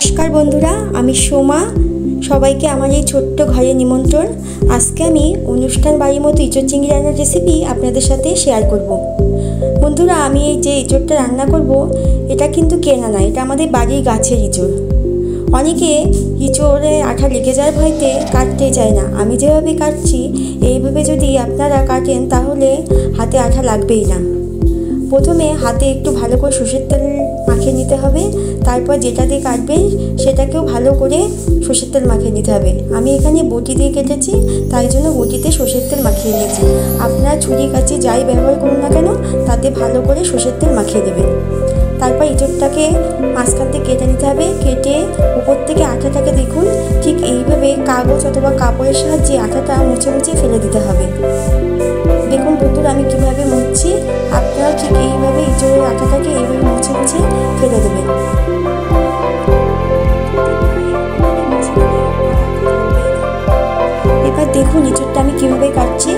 नमस्कार बंधुरा आमी सोमा सबाइके आमार এই ছোট্ট ঘরে নিমন্ত্রণ। আজকে আমি অনুষ্ঠান বাড়ির মতো ইঁচড় চিংড়ি রান্নার রেসিপি আপনাদের সাথে শেয়ার করব। বন্ধুরা আমি এই যে ইঁচড়টা রান্না করব এটা কিন্তু কেনা না, এটা আমাদের বাড়ির গাছের ইঁচড়। অনেকে ইঁচড়ে আঠা লেগে যাওয়ার ভয়তে কাটতে চায় না। আমি যেভাবে কাটছি এইভাবে যদি আপনারা কাটেন তাহলে হাতে আঠা লাগবেই না। প্রথমে হাতে একটু ভালো করে সরষের তেল মাখিয়ে নিতে হবে, তারপর যেটা দিয়ে কাটবেন সেটাকেও ভালো করে সরষের তেল মাখিয়ে নিতে হবে। আমি এখানে বটি দিয়ে কেটেছি, তাই জন্য বটিতে সরষের তেল মাখিয়ে নিয়েছি। আপনারা ছুরি কাঁচি যাই ব্যবহার করুন না কেন তাতে ভালো করে সরষের তেল মাখিয়ে দেবেন। তারপর ইঁচড়টাকে মাঝখান থেকে কেটে নিতে হবে। কেটে উপর থেকে আঠাটাকে দেখুন ঠিক এইভাবে কাগজ অথবা কাপড়ের সাহায্যে আঠাটা মুছে মুছে ফেলে দিতে হবে। দেখুন বন্ধুরা আমি কীভাবে মুছছি, আপনারা ঠিক এইভাবে ইঁচড়ের আঠাটাকে এইভাবে মুছে মুছে ফেলে দেবেন। এবার দেখুন ইঁচড়টা আমি কীভাবে কাটছি।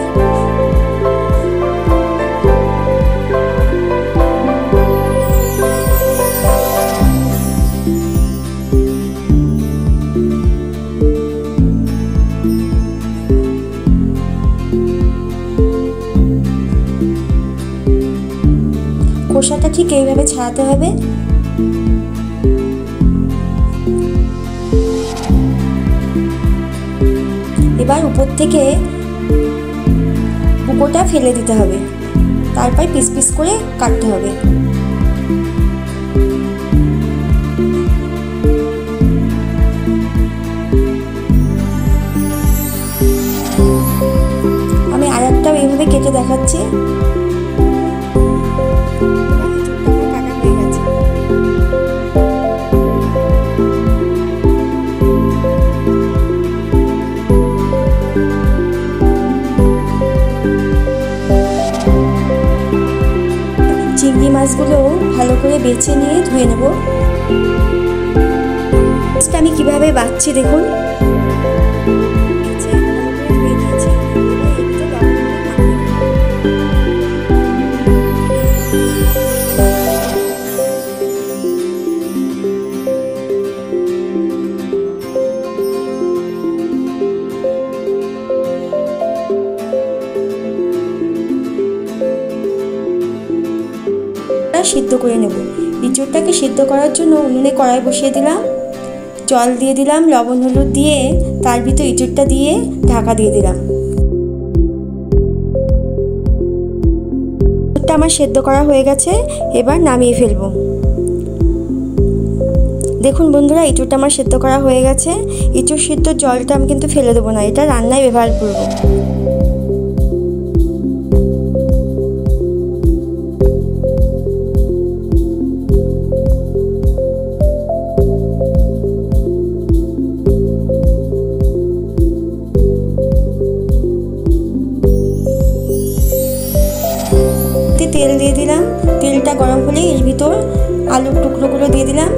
খোসাটা ঠিক এইভাবে ছাড়াতে হবে। এবার উপর থেকে বুকোটা ফেলে দিতে হবে, তারপর পিস পিস করে কাটতে হবে। আমি আরেকটাও এইভাবে কেটে দেখাচ্ছি। চিংড়ি মাছগুলো ভালো করে বেছে নিয়ে ধুয়ে নেব। আমি কিভাবে বাছছি দেখুন। সিদ্ধ করে নেব। ইঁচড়টাকে সিদ্ধ করার জন্য উনুনে কড়াই বসিয়ে দিলাম, জল দিয়ে দিলাম, লবণ হলুদ দিয়ে তার ভিতর ইঁচড়টা দিয়ে ঢাকা দিয়ে দিলাম। ইঁচড়টা আমার সেদ্ধ করা হয়ে গেছে, এবার নামিয়ে ফেলবো। দেখুন বন্ধুরা ইঁচড়টা আমার সেদ্ধ করা হয়ে গেছে। ইঁচড় সিদ্ধ জলটা আমি কিন্তু ফেলে দেবো না, এটা রান্নায় ব্যবহার করবো। তেল দিয়ে দিলাম, তেলটা গরম হলে এর ভিতর আলুর টুকরোগুলো দিয়ে দিলাম।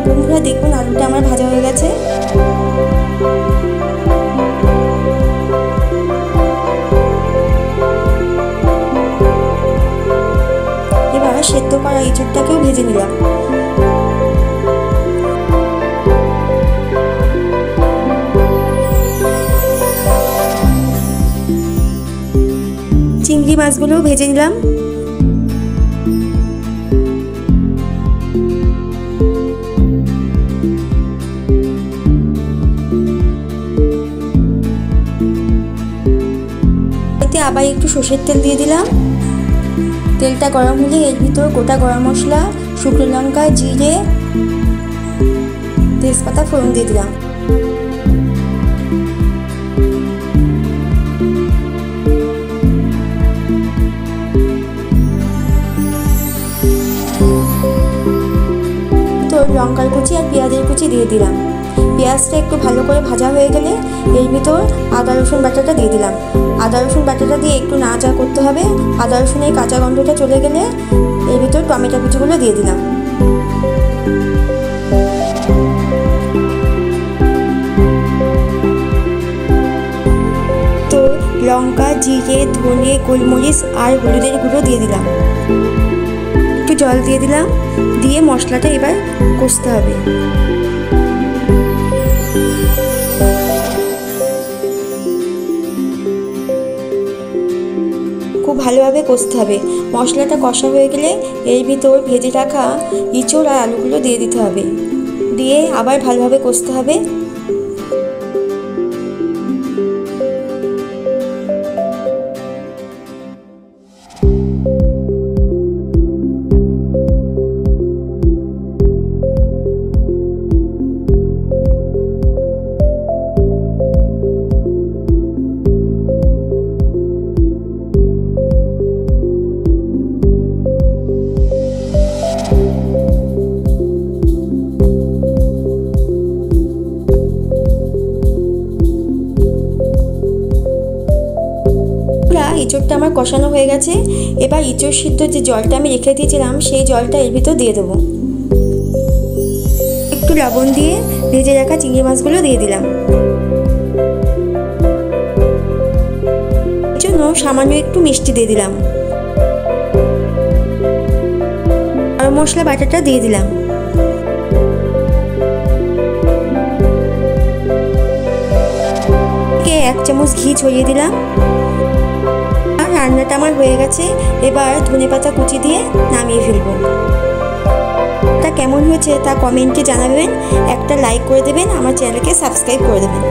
বন্ধুরা দেখুন আলুটা আমার ভাজা হয়ে গেছে। এবার সেদ্ধ করা ইঁচড়টাকেও ভেজে নিলাম। চিংড়ি মাছগুলো ভেজে নিলাম। এতে আবার একটু সরষের তেল দিয়ে দিলাম। তেলটা গরম হলে এর ভিতর গোটা গরম মশলা, শুকনো লঙ্কা, জিরে, তেজপাতা ফোড়ন দিয়ে দিলাম। লঙ্কার কুচি আর পেঁয়াজের কুচি দিয়ে দিলাম। পেঁয়াজটা একটু ভালো করে ভাজা হয়ে গেলে এর ভিতর আদা রসুন বাটাটা দিয়ে দিলাম। আদা রসুন বাটাটা দিয়ে একটু নাড়াচাড়া করতে হবে। আদা রসুনের কাঁচা গন্ধটা চলে গেলে এর ভিতর টমেটো কুচিগুলো দিয়ে দিলাম। লঙ্কা, জিরে, ধনে, গোলমরিচ আর হলুদের গুঁড়ো দিয়ে দিলাম। একটু জল দিয়ে দিলাম, দিয়ে মশলাটা এবার কষতে হবে। খুব ভালোভাবে কষতে হবে। মশলাটা কষা হয়ে গেলে এর ভিতর ভেজে রাখা ইঁচড় আর আলুগুলো দিয়ে দিতে হবে, দিয়ে আবার ভালোভাবে কষতে হবে। ইঁচড়টা আমার কষানো হয়ে গেছে। এবার ইঁচড় সিদ্ধ যে জলটা আমি রেখে দিয়েছিলাম সেই জলটা এর ভিতর দিয়ে দেবো। একটু লবণ দিয়ে ভেজে রাখা চিংড়ি মাছগুলো দিয়ে দিলাম। এর জন্য সামান্য একটু মিষ্টি দিয়ে দিলাম। গরম মশলা বাটাটা দিয়ে দিলাম। এক চামচ ঘি ছড়িয়ে দিলাম। রান্নাটা আমার হয়ে গেছে। এবার ধনেপাতা কুচি দিয়ে নামিয়ে ফেলবো। তা কেমন হয়েছে তা কমেন্টে জানাবেন। একটা লাইক করে দেবেন, আমার চ্যানেলকে সাবস্ক্রাইব করে দেবেন।